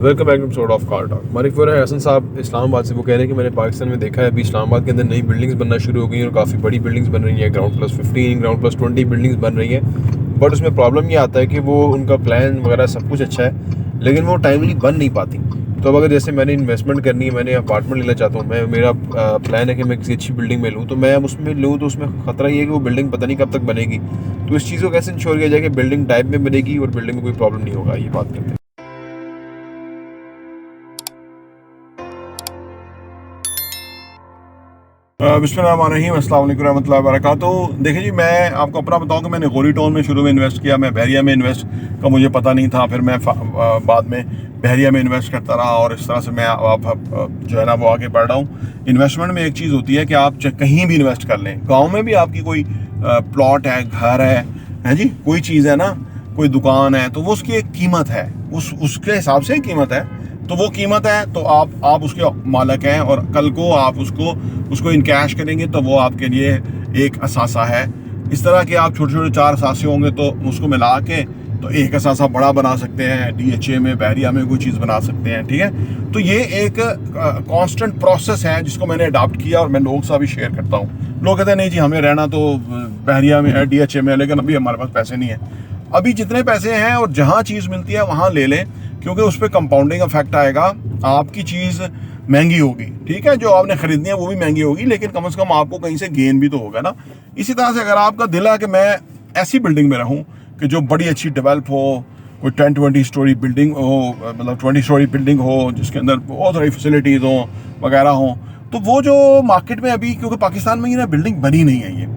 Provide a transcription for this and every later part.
Welcome back to sort of car talk. हमारे फॉर हसन साहब इस्लामाबाद से वो कह रहे हैं कि मैंने पाकिस्तान में देखा है अभी इस्लामाबाद के अंदर नई बिल्डिंग्स बनना शुरू हो गई हैं और काफ़ी बड़ी बिल्डिंग्स बन रही हैं। Ground plus 15 ground plus 20 buildings बन रही हैं। बट उसमें प्रॉब्लम ये आता है कि वो उनका प्लान वगैरह सब कुछ अच्छा है लेकिन वो टाइमली बन नहीं पाती। तो अब अगर जैसे मैंने इन्वेस्टमेंट करनी है, मैंने अपार्टमेंट लेना चाहता हूँ, मेरा प्लान है कि मैं किसी अच्छी बिल्डिंग में लूँ, तो मैं उसमें लूँ तो उसमें ख़तरा ये है कि वो बिल्डिंग पता नहीं कब तक बनेगी। तो इस चीज़ को कैसे इंश्योर किया जाए कि बिल्डिंग टाइप में बनेगी और बिल्डिंग में कोई प्रॉब्लम नहीं होगा, ये बात करते हैं। बिस्मिल्लाहिर्रहमानिर्रहीम, अस्सलाम वालेकुम रहमतुल्लाहि व बरकातुहू। देखिए जी, मैं आपको अपना बताऊं कि मैंने गोरी टाउन में शुरू में इन्वेस्ट किया। मैं बहरिया में इन्वेस्ट का मुझे पता नहीं था, फिर मैं बाद में बहरिया में इन्वेस्ट करता रहा और इस तरह से मैं जो है ना वो आगे बढ़ रहा हूँ। इन्वेस्टमेंट में एक चीज़ होती है कि आप कहीं भी इन्वेस्ट कर लें। गाँव में भी आपकी कोई प्लॉट है, घर है जी, कोई चीज़ है ना, कोई दुकान है, तो वो उसकी एक कीमत है, उसके हिसाब से कीमत है। तो वो कीमत है तो आप उसके मालिक हैं और कल को आप उसको इन कैश करेंगे तो वो आपके लिए एक असासा है। इस तरह के आप छोटे छोटे 4 असासे होंगे तो उसको मिला के तो एक असासा बड़ा बना सकते हैं। DHA में, बहरिया में कोई चीज़ बना सकते हैं, ठीक है। तो ये एक कांस्टेंट प्रोसेस है जिसको मैंने अडॉप्ट किया और मैं लोगों से भी शेयर करता हूँ। लोग कहते हैं नहीं जी, हमें रहना तो बहरिया में है, DHA में है, लेकिन अभी हमारे पास पैसे नहीं है। अभी जितने पैसे हैं और जहाँ चीज़ मिलती है वहाँ ले लें, क्योंकि उस पर कंपाउंडिंग इफेक्ट आएगा। आपकी चीज़ महंगी होगी, ठीक है, जो आपने खरीदनी है वो भी महंगी होगी, लेकिन कम से कम आपको कहीं से गेन भी तो होगा ना। इसी तरह से अगर आपका दिल है कि मैं ऐसी बिल्डिंग में रहूं कि जो बड़ी अच्छी डेवलप हो, कोई 10-20 स्टोरी बिल्डिंग हो, मतलब 20 स्टोरी बिल्डिंग हो जिसके अंदर बहुत सारी फैसिलिटीज़ हो वगैरह हो, तो वो जो मार्केट में अभी, क्योंकि पाकिस्तान में ये ना बिल्डिंग बनी नहीं है,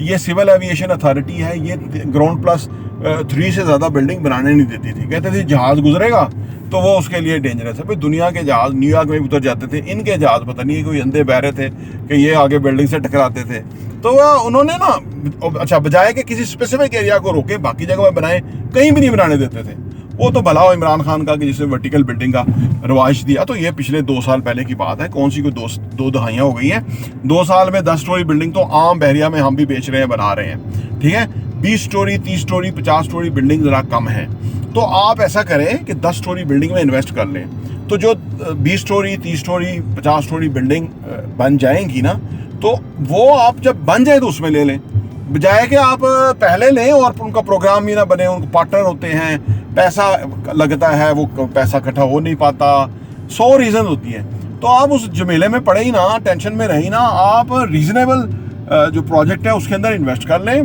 ये सिविल एविएशन अथॉरिटी है, ये ग्राउंड प्लस 3 से ज़्यादा बिल्डिंग बनाने नहीं देती थी। कहते थे जहाज़ गुजरेगा तो वो उसके लिए डेंजरस है। भाई दुनिया के जहाज़ न्यूयॉर्क में उतर जाते थे, इनके जहाज़ पता नहीं कोई अंधे बहरे थे कि ये आगे बिल्डिंग से टकराते थे। तो उन्होंने ना, अच्छा, बजाय कि किसी स्पेसिफिक एरिया को रोके बाकी जगह में बनाए, कहीं भी नहीं बनाने देते थे। वो तो भला हो इमरान खान का कि जिसने वर्टिकल बिल्डिंग का रवाज दिया। तो ये पिछले 2 साल पहले की बात है, कौन सी कोई 2 दहाइयाँ हो गई हैं। 2 साल में 10 स्टोरी बिल्डिंग तो आम बहरिया में हम भी बेच रहे हैं, बना रहे हैं, ठीक है। 20 स्टोरी, 30 स्टोरी, 50 स्टोरी बिल्डिंग ज़रा कम है। तो आप ऐसा करें कि 10 स्टोरी बिल्डिंग में इन्वेस्ट कर लें, तो जो 20 स्टोरी, 30 स्टोरी, 50 स्टोरी बिल्डिंग बन जाएंगी ना, तो वो आप जब बन जाए तो उसमें ले लें, बजाय कि आप पहले लें और उनका प्रोग्राम भी ना बने। उनको पार्टनर होते हैं, पैसा लगता है, वो पैसा इकट्ठा हो नहीं पाता, 100 रीज़न होती है। तो आप उस झमेले में पड़े ही ना, टेंशन में रही ना, आप रीजनेबल जो प्रोजेक्ट है उसके अंदर इन्वेस्ट कर लें।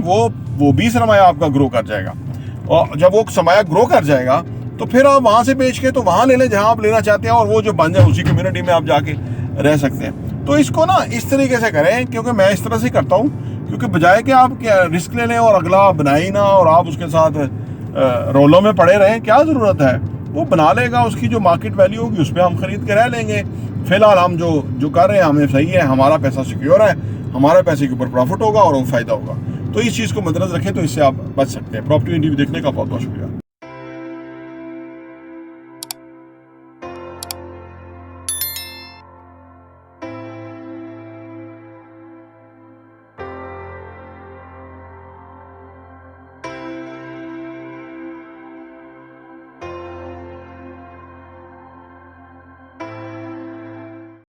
वो भी सरमाया आपका ग्रो कर जाएगा, और जब वो सरमाया ग्रो कर जाएगा तो फिर आप वहाँ से बेच के तो वहाँ ले लें जहाँ आप लेना चाहते हैं, और वो जो बन जाए उसी कम्युनिटी में आप जाके रह सकते हैं। तो इसको ना इस तरीके से करें, क्योंकि मैं इस तरह से करता हूँ, क्योंकि बजाय कि आप क्या रिस्क ले लें और अगला बनाए ना और आप उसके साथ रोलों में पड़े रहें, क्या ज़रूरत है। वो बना लेगा, उसकी जो मार्केट वैल्यू होगी उस पर हम खरीद के रह लेंगे। फिलहाल हम जो कर रहे हैं हमें सही है, हमारा पैसा सिक्योर है, हमारे पैसे के ऊपर प्रॉफिट होगा और वो फ़ायदा होगा। तो इस चीज़ को मद्देनजर रखें तो इससे आप बच सकते हैं। प्रॉपर्टी इंटरव्यू देखने का बहुत बहुत शुक्रिया।